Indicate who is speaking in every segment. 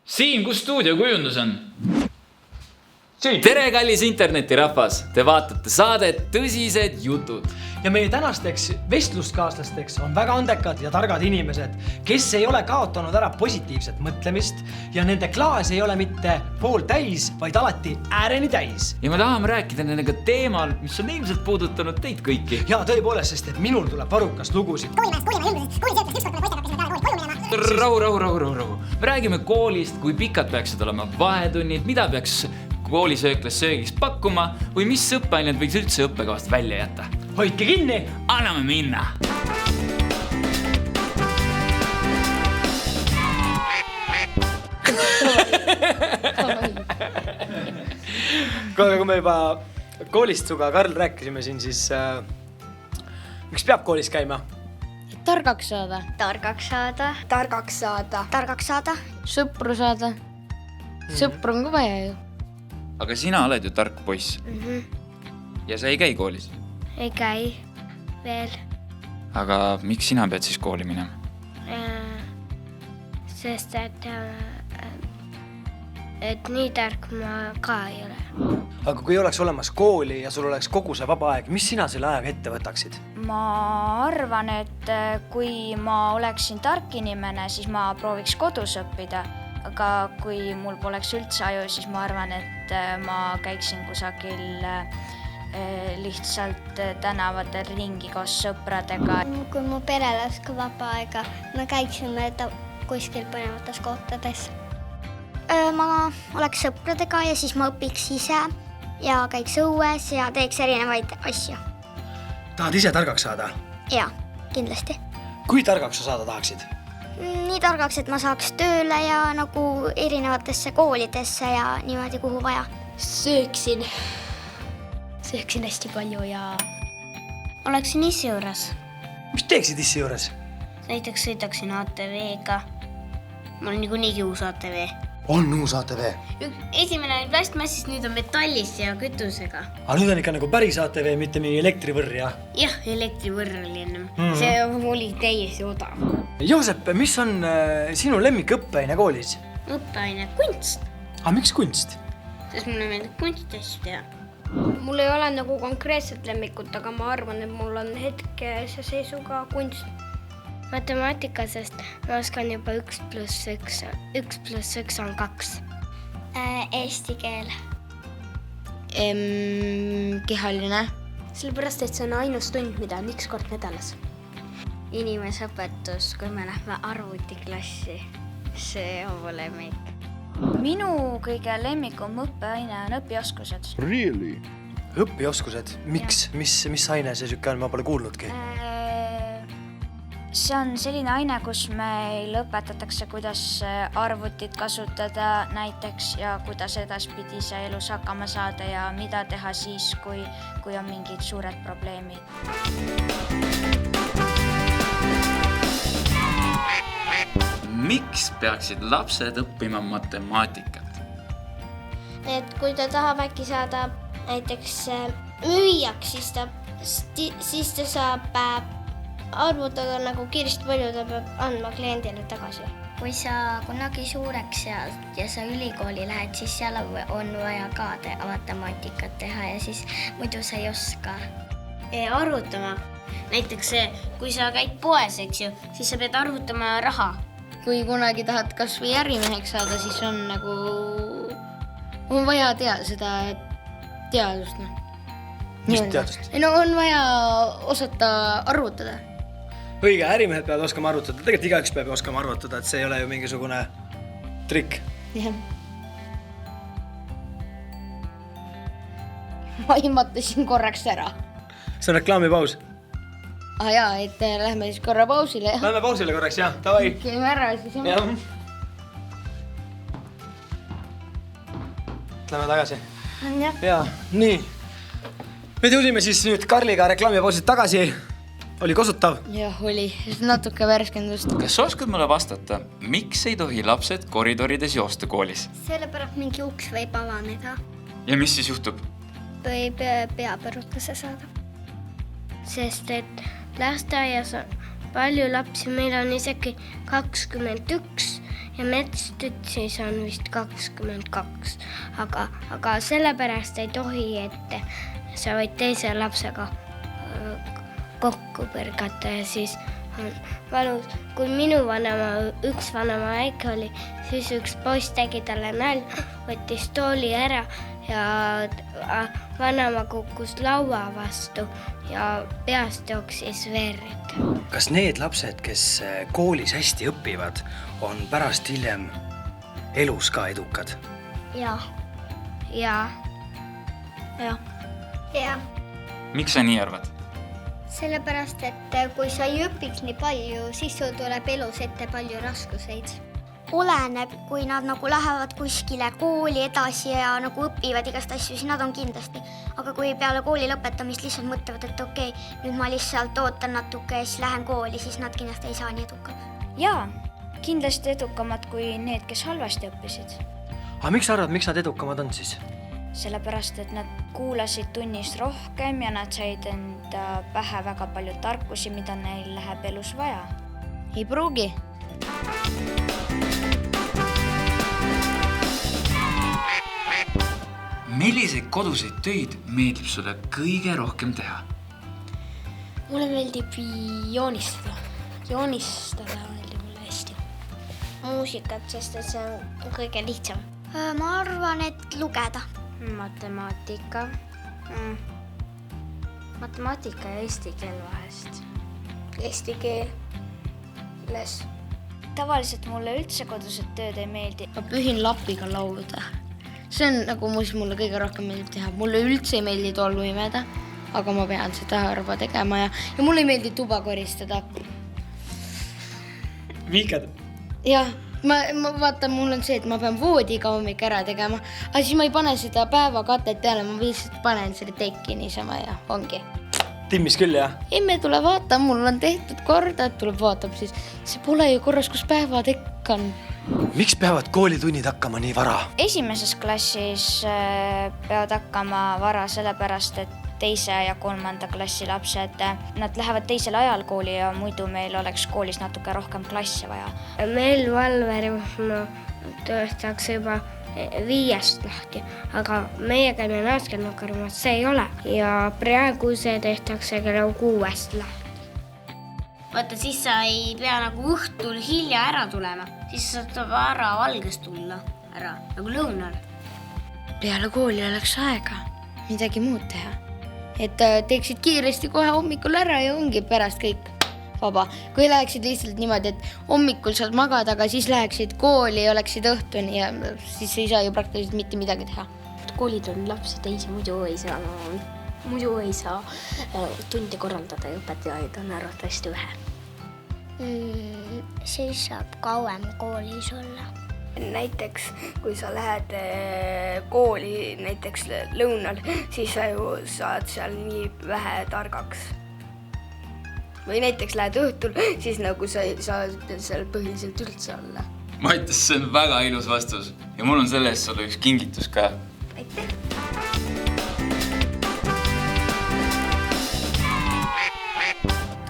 Speaker 1: Siim, kus stuudiokujundus on?
Speaker 2: Tere, kallis internetirahvas! Te vaatate saadet Tõsised jutud.
Speaker 3: Ja meie tänasteks vestluskaaslasteks on väga andekad ja targad inimesed, kes ei ole kaotanud ära positiivset mõtlemist ja nende klaas ei ole mitte pool täis, vaid alati ääreni täis.
Speaker 2: Ja me tahame rääkida nendega teemal, mis on ilmselt puudutanud teid kõiki.
Speaker 3: Ja tõepoolest, sest et minul tuleb varukast lugusid.
Speaker 2: Rahu. Me räägime koolist, kui pikad peaksid olema vahetunnid, mida peaks koolisööklas söögiks pakkuma või mis õppeained võiks üldse õppekavast välja jätta.
Speaker 3: Hoidke kinni!
Speaker 2: Anname minna!
Speaker 3: Kui me juba koolist suga, Karl, rääkisime siin, siis miks peab koolis käima?
Speaker 4: Targaks saada.
Speaker 5: Targaks saada.
Speaker 4: Targaks saada.
Speaker 5: Targaks saada.
Speaker 4: Sõpru saada. Sõpru on ka vaja ju.
Speaker 2: Aga sina oled ju tark poiss. Ja sa ei käi koolis.
Speaker 5: Ei käi veel.
Speaker 2: Aga miks sina pead siis kooli minema?
Speaker 5: Sest et nii tark ma ka ei ole.
Speaker 3: Aga kui oleks olemas kooli ja sul oleks kogu see vaba aeg, mis sina selle ajaga ette võtaksid?
Speaker 6: Ma arvan, et kui ma oleksin tark inimene, siis ma prooviks kodus õppida. Aga kui mul poleks üldse aju, siis ma arvan, et ma käiksin kusagil lihtsalt tänavatel ringi koos sõpradega.
Speaker 5: Kui mu perel oleks ka vaba aega, me käiksime kuskil põnevates kohtades. Ma oleks sõpradega ja siis ma õpiks ise ja käiks õues ja teeks erinevaid asju.
Speaker 3: Tahad ise targaks saada?
Speaker 5: Jaa, kindlasti.
Speaker 3: Kui targaks sa saada tahaksid?
Speaker 5: Nii targaks, et ma saaks tööle ja nagu erinevatesse koolidesse ja niimoodi kuhu vaja.
Speaker 4: Sööksin hästi palju ja
Speaker 5: Oleksin issi juures.
Speaker 3: Mis teeksid issi juures?
Speaker 5: Näiteks sõidaksin ATV-ga. Mul on niikuinii uus ATV.
Speaker 3: On uus ATV?
Speaker 5: Esimene oli plastmassist, nüüd on metallist ja kütusega.
Speaker 3: Aga nüüd on ikka nagu päris ATV, mitte mingi elektrivõrr, jah?
Speaker 5: Jah, elektrivõrr oli ennem. See oli täiesti odav.
Speaker 3: Joosep, mis on sinu lemmik õppeaine koolis?
Speaker 5: Õppeaine kunst.
Speaker 3: Aga miks kunst?
Speaker 5: Sest mulle meeldib kunstist teha.
Speaker 4: mul ei ole nagu konkreetset lemmikut, aga ma arvan, et mul on hetkese seisuga kunst.
Speaker 5: Matemaatika, sest ma oskan juba 1 + 1 on 2. Eesti keel.
Speaker 4: Kehaline.
Speaker 5: Sellepärast, et see on ainus tund, mida on 1 kord nädalas. Inimeseõpetus, kui me lähme arvutiklassi. See on mu lemmik.
Speaker 6: Minu kõige lemmikum õppeaine on õpioskused.
Speaker 7: Really?
Speaker 3: Õpioskused? Miks? Mis aine see sükke on? Ma pole kuulnudki.
Speaker 6: See on selline aine, kus meil õpetatakse, kuidas arvutit kasutada näiteks ja kuidas edaspidi see elus hakkama saada ja mida teha siis, kui on mingid suured probleemid.
Speaker 2: Miks peaksid lapsed õppima matemaatikat?
Speaker 5: Et kui ta tahab äkki saada näiteks müüjaks, siis ta saab arvutada nagu kiiresti palju, ta peab andma kliendile tagasi. Kui sa kunagi suureks ja sa ülikooli lähed, siis seal on vaja ka matemaatikat teha ja siis muidu sa ei oska. Arvutama. Näiteks kui sa käid poes, eks ju, siis sa pead arvutama raha.
Speaker 4: Kui kunagi tahad kas või ärimeheks saada, siis on nagu on vaja seda teadust.
Speaker 3: Mis teadust?
Speaker 4: No on vaja osata arvutada.
Speaker 3: Õige, ärimehed peavad oskama arvutada. Tegelikult igaüks peab oskama arvutada, et see ei ole ju mingisugune trikk.
Speaker 4: Jah. Ma imatasin korraks ära.
Speaker 3: See on reklaamipaus.
Speaker 4: Jaa, et lähme siis korra pausile.
Speaker 3: Lähme pausile korraks, jah. Tavai.
Speaker 4: Käime ära siis.
Speaker 3: Jah. Lähme tagasi. Jaa, nii. Me tõusime siis nüüd Karliga reklaamipausilt tagasi. Oli kosutav?
Speaker 4: Jah, oli. Natuke värskendust.
Speaker 2: Kas oskad mulle vastata, miks ei tohi lapsed koridorides joosta koolis?
Speaker 5: Sellepärast mingi uks võib avaneda.
Speaker 2: Ja mis siis juhtub?
Speaker 5: Võib peapõrutuse saada. Sest et lasteaias on palju lapsi, meil on isegi 21 ja metstütsis on vist 22, aga sellepärast ei tohi, et sa võid teise lapsega kokku põrgata ja siis on valus. Kui minu üks vanema väike oli, siis üks poiss tegi talle nalja, võttis tooli ära ja vanema kukkus laua vastu ja peast jooksis verd.
Speaker 3: Kas need lapsed, kes koolis hästi õpivad, on pärast hiljem elus ka edukad?
Speaker 5: Ja.
Speaker 2: Miks sa nii arvad?
Speaker 5: Sellepärast, et kui sa ei õpiks nii palju, siis sul tuleb elus ette palju raskuseid.
Speaker 7: Oleneb, kui nad nagu lähevad kuskile kooli edasi ja nagu õpivad igast asju, siis nad on kindlasti. Aga kui peale kooli lõpetamist lihtsalt mõtlevad, et okei, nüüd ma lihtsalt ootan natuke ja siis lähen kooli, siis nad kindlasti ei saa nii edukad.
Speaker 6: Jaa, kindlasti edukamad kui need, kes halvasti õppisid.
Speaker 3: Aga miks sa arvad, miks nad edukamad on siis?
Speaker 6: Sellepärast, et nad kuulasid tunnis rohkem ja nad said enda pähe väga palju tarkusi, mida neil läheb elus vaja.
Speaker 4: Ei pruugi.
Speaker 2: Milliseid koduseid töid meeldib sulle kõige rohkem teha?
Speaker 5: Mulle meeldib joonistada. Joonistada meeldib mulle hästi. Muusikat, sest et see on kõige lihtsam.
Speaker 7: Ma arvan, et lugeda.
Speaker 6: Matemaatika. Matemaatika ja eesti keel vahest.
Speaker 5: Eesti keeles.
Speaker 6: Tavaliselt mulle üldse kodused tööd ei meeldi.
Speaker 4: Ma pühin lapiga lauda. See on nagu mulle kõige rohkem meeldib teha. Mulle üldse ei meeldi tolmu imeda, aga ma pean seda harva tegema ja mulle ei meeldi tuba koristada.
Speaker 3: Viikad?
Speaker 4: Jah, ma vaatan, mul on see, et ma pean voodiga hommik ära tegema, aga siis ma ei pane seda päevakatet peale, ma lihtsalt panen selle tekki niisama ja ongi.
Speaker 3: Timmis küll, jah?
Speaker 4: Emme tule vaata, mul on tehtud korda, et tuleb vaatab siis. See pole ju korras, kus päevatekk on.
Speaker 3: Miks peavad koolitunnid hakkama nii vara?
Speaker 6: Esimeses klassis peavad hakkama vara sellepärast, et 2. ja 3. klassi lapsed, nad lähevad teisel ajal kooli ja muidu meil oleks koolis natuke rohkem klasse vaja.
Speaker 5: Meil valverühm töötakse juba 5 lahti, aga meie käime laskenukarmas, see ei ole. Ja praegu see tehtakse kella 6 lahti.
Speaker 8: Vaata, siis sa ei pea nagu õhtul hilja ära tulema, siis sa saad vara valges tulla ära, nagu lõunal.
Speaker 4: Peale kooli oleks aega midagi muud teha. Et teeksid kiiresti kohe hommikul ära ja ongi pärast kõik vaba. Kui läheksid lihtsalt niimoodi, et hommikul saad magada, aga siis läheksid kooli ja oleksid õhtuni ja siis ei saa ju praktiliselt mitte midagi teha.
Speaker 8: Koolid on lapsi teisi, muidu ei saa tunde korraldada ja õpetajaid on arvatavasti vähe.
Speaker 5: Siis saab kauem koolis olla.
Speaker 9: Näiteks, kui sa lähed kooli näiteks lõunal, siis sa ju saad seal nii vähe targaks. Või näiteks lähed õhtul, siis nagu sa ei saa seal põhiliselt üldse olla.
Speaker 2: Ma ütles, see on väga ilus vastus ja mul on selle eest sulle üks kingitus ka.
Speaker 9: Aitäh!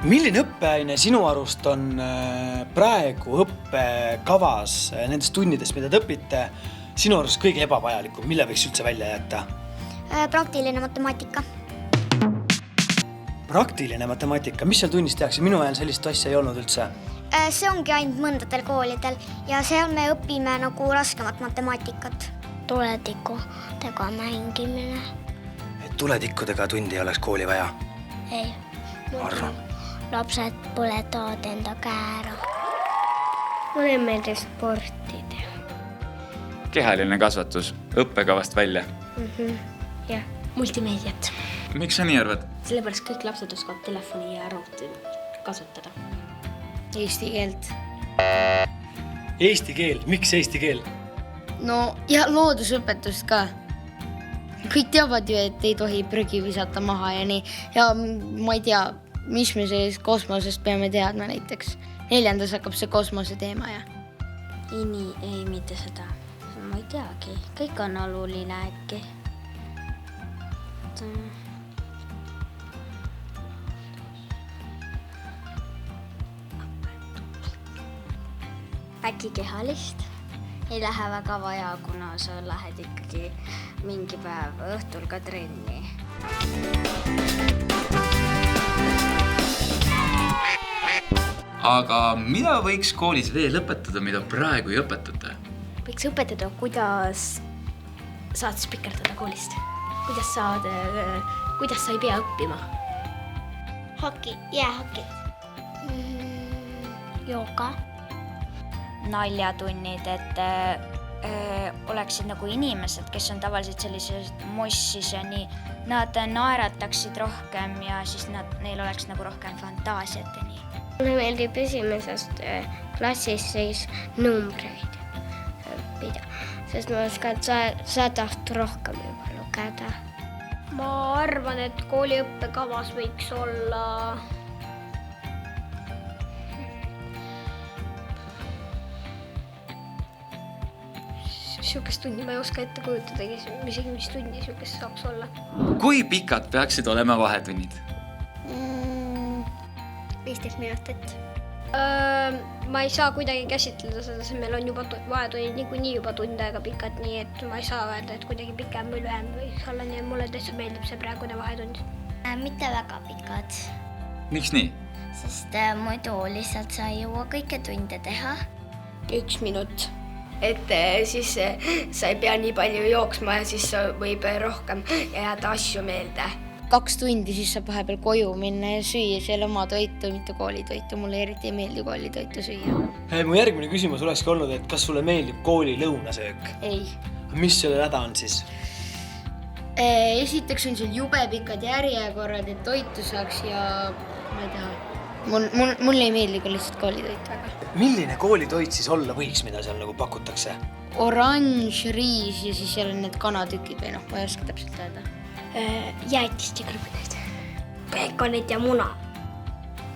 Speaker 3: Milline õppeaine sinu arust on praegu õppekavas nendes tunnides, mida te õpite, sinu arust kõige ebavajalikum, mille võiks üldse välja jätta?
Speaker 7: Praktiline matemaatika.
Speaker 3: Praktiline matemaatika, mis seal tunnis tehakse? Minu ajal sellist asja ei olnud üldse.
Speaker 7: See ongi ainult mõndadel koolidel ja seal me õpime nagu raskemat matemaatikat.
Speaker 5: Tuletikkudega mängimine.
Speaker 3: Et tuletikkudega tundi ei oleks kooli vaja?
Speaker 5: Ei.
Speaker 3: Arvan.
Speaker 5: Lapsed pole tood enda käära. Mulle meeldib sporti teha.
Speaker 2: Kehaline kasvatus õppekavast välja.
Speaker 8: Ja multimeediat.
Speaker 2: Miks sa nii arvad?
Speaker 8: Sellepärast kõik lapsed oskavad telefoni ja arvuti kasutada.
Speaker 4: Eesti keelt.
Speaker 3: Eesti keel, miks eesti keel?
Speaker 4: No ja loodusõpetust ka. Kõik teavad ju, et ei tohi prügi visata maha ja nii. Ja ma ei tea, mis me sellest kosmosest peame teadma näiteks. 4. hakkab see kosmose teema ja.
Speaker 8: Ei, mitte seda. Ma ei teagi. Kõik on oluline äkki.
Speaker 7: Äkki midagi kehalist. Ei lähe väga vaja, kuna sa lähed ikkagi mingi päev õhtul ka trenni.
Speaker 2: aga mida võiks koolis veel õpetada, mida praegu ei õpetata?
Speaker 10: Võiks õpetada, kuidas saad spikerdada koolist. Kuidas sa ei pea õppima.
Speaker 5: Hoki, jäähoki.
Speaker 7: Jooga.
Speaker 6: Naljatunnid, et oleksid nagu inimesed, kes on tavaliselt sellised mossis ja nii, nad naerataksid rohkem ja siis neil oleks nagu rohkem fantaasiat ja nii.
Speaker 5: Mulle meeldib esimesest klassis siis numbreid õppida, sest ma oskan 100 rohkem juba lugeda.
Speaker 10: Ma arvan, et kooli õppekavas võiks olla siukest tundi, ma ei oska ette kujutadagi, isegi mis tundi siukest saaks olla.
Speaker 2: Kui pikad peaksid olema vahetunnid?
Speaker 7: 15 minutit.
Speaker 10: Ma ei saa kuidagi käsitleda seda, sest meil on juba vahetunnid niikuinii juba tund aega pikad, nii et ma ei saa öelda, et kuidagi pikem või lühem võiks olla, nii et mulle täitsa meeldib see praegune vahetund.
Speaker 7: Mitte väga pikad,
Speaker 2: Miks nii?
Speaker 7: sest muidu lihtsalt sa ei jõua kõike tunde teha.
Speaker 9: 1 minut. Et siis sa ei pea nii palju jooksma ja siis võib rohkem jääda asju meelde.
Speaker 4: 2 tundi, siis saab vahepeal koju minna ja süüa seal oma toitu, mitte koolitoitu. Mulle eriti ei meeldi koolitoitu süüa.
Speaker 3: Mu järgmine küsimus olekski olnud, et kas sulle meeldib kooli lõunasöök?
Speaker 4: Ei.
Speaker 3: Mis selle häda on siis?
Speaker 4: Esiteks on seal jube pikad järjekorrad, et toitu saaks ja ma ei taha. Mulle ei meeldi ka lihtsalt koolitoit väga.
Speaker 3: Milline koolitoit siis olla võiks, mida seal nagu pakutakse?
Speaker 4: Oranž, riis ja siis seal on need kanatükid või ma ei oska täpselt öelda.
Speaker 10: Jäätist ja krõbineid. Peekonit ja muna.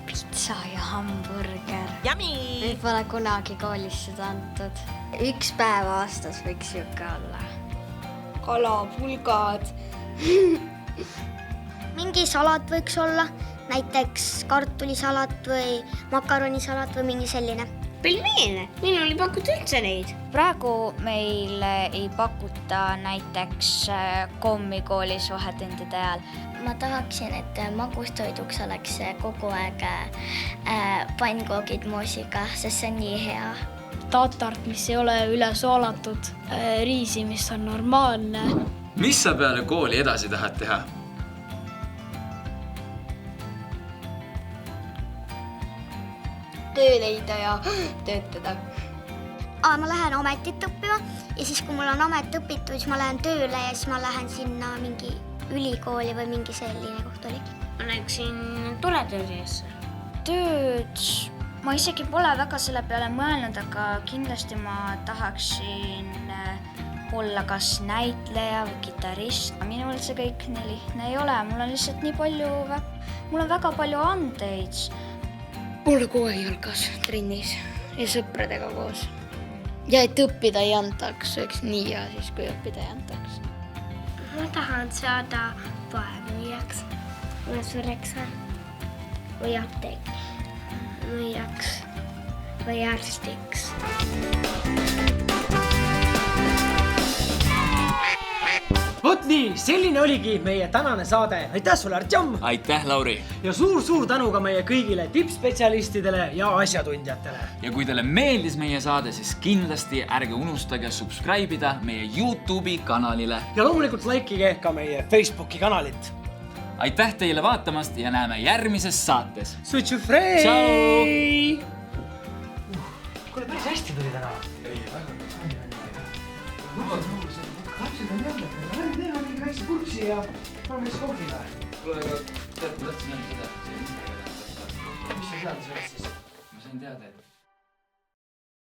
Speaker 7: Pitsa ja hamburger. Meil pole kunagi koolis seda antud. 1 päev aastas võiks siuke olla.
Speaker 9: Kala, pulgad.
Speaker 7: Mingi salat võiks olla, näiteks kartulisalat või makaronisalat või mingi selline.
Speaker 8: Pelmeene, minul ei pakuta üldse neid.
Speaker 6: Praegu meil ei pakuta näiteks kommi koolis vahetundide ajal.
Speaker 7: Ma tahaksin, et magustoiduks oleks kogu aeg pannkoogid moosiga, sest see on nii hea.
Speaker 10: Tatart, mis ei ole üle soolatud, riisi, mis on normaalne.
Speaker 2: Mis sa peale kooli edasi tahad teha?
Speaker 9: Töö leida ja töötada.
Speaker 7: Ma lähen ametit õppima ja siis, kui mul on amet õpitud, siis ma lähen tööle ja siis ma lähen sinna mingi ülikooli või mingi selline koht oli.
Speaker 8: Ma läksin tuletöödesse.
Speaker 6: Tööd ma isegi pole väga selle peale mõelnud, aga kindlasti ma tahaksin olla kas näitleja või kitarrist. Minul see kõik nii lihtne ei ole, mul on lihtsalt nii palju, mul on väga palju andeid.
Speaker 4: Mulle kogu aeg jalgas trennis ja sõpradega koos. Ja et õppida ei antaks, oleks nii hea siis, kui õppida ei antaks.
Speaker 5: Ma tahan saada vaevmüüjaks, või sureksa, või apteekmüüjaks, või arstiks.
Speaker 3: Vot nii, selline oligi meie tänane saade. Aitäh sulle, Artjom!
Speaker 2: Aitäh, Lauri!
Speaker 3: Ja suur tänu ka meie kõigile tippspetsialistidele ja asjatundjatele.
Speaker 2: Ja kui teile meeldis meie saade, siis kindlasti ärge unustage subscribe'ida meie YouTube'i kanalile.
Speaker 3: Ja loomulikult likeige ka meie Facebooki kanalit.
Speaker 2: Aitäh teile vaatamast ja näeme järgmises saates.
Speaker 3: Sutsu frei!
Speaker 2: Tšau!
Speaker 3: Kuule, päris hästi tuli täna. Ei, väga. Lapsed on jälle, teeme mingi väikse purksi ja paneme siis kohvile.
Speaker 2: Kuule, aga tead, ma tahtsin öelda seda.
Speaker 3: Mis sa tead sellest siis?
Speaker 2: Ma sain teada, et